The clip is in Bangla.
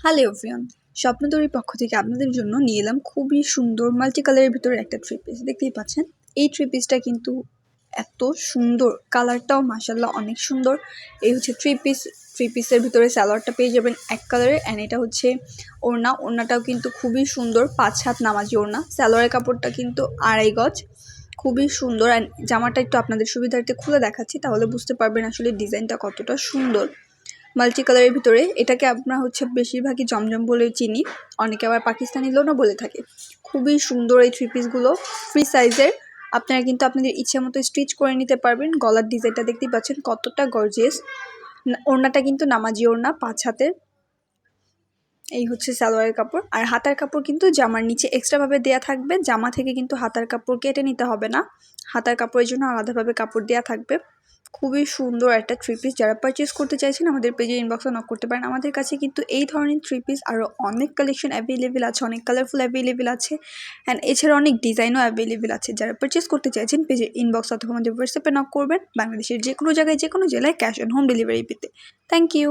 হ্যালো এভরিওয়ান, স্বপ্নদরীর পক্ষ থেকে আপনাদের জন্য নিয়ে এলাম খুবই সুন্দর মাল্টি কালারের ভিতরে একটা থ্রি পিস। দেখতেই পাচ্ছেন এই থ্রি পিসটা কিন্তু এত সুন্দর, কালারটাও মাশাল্লাহ অনেক সুন্দর। এই হচ্ছে থ্রি পিসের ভিতরে সালোয়ারটা পেয়ে যাবেন এক কালারের, অ্যান্ড এটা হচ্ছে ওড়নাটাও কিন্তু খুবই সুন্দর, 5 হাত নামাজি ওড়না। সালোয়ারের কাপড়টা কিন্তু 2.5 গজ, খুবই সুন্দর। অ্যান্ড জামাটা একটু আপনাদের সুবিধার্থে খুলে দেখাচ্ছি, তাহলে বুঝতে পারবেন আসলে ডিজাইনটা কতটা সুন্দর। মাল্টি কালারের ভিতরে এটাকে আমরা বেশিরভাগই জমজম বলে চিনি, অনেকে আবার পাকিস্তানি লোনও বলে থাকে। খুবই সুন্দর এই থ্রি পিসগুলো, ফ্রি সাইজের। আপনারা কিন্তু আপনাদের ইচ্ছে মতো স্টিচ করে নিতে পারবেন। গলার ডিজাইনটা দেখতেই পাচ্ছেন কতটা গর্জিয়াস। ওড়নাটা কিন্তু নামাজি ওড়না, 5 হাতের। এই হচ্ছে সালোয়ারের কাপড়। আর হাতার কাপড় কিন্তু জামার নিচে এক্সট্রাভাবে দেওয়া থাকবে, জামা থেকে কিন্তু হাতার কাপড় কেটে নিতে হবে না, হাতার কাপড়ের জন্য আলাদাভাবে কাপড় দেওয়া থাকবে। খুবই সুন্দর একটা থ্রি পিস। যারা পারচেস করতে চাইছেন আমাদের পেজে ইনবক্সে নক করতে পারেন। আমাদের কাছে কিন্তু এই ধরনের থ্রি পিস আরও অনেক কালেকশন অ্যাভেলেবেল আছে, অনেক কালারফুল অ্যাভেলেবেল আছে, অ্যান্ড এছাড়া অনেক ডিজাইনও অ্যাভেলেবেল আছে। যারা পারচেস করতে চাইছেন পেজে ইনবক্স অথবা আমাদের হোয়াটসঅ্যাপে নক করবেন। বাংলাদেশের যে কোনো জায়গায় যে কোনো জেলায় ক্যাশ অন হোম ডেলিভারি পেতে। Thank you.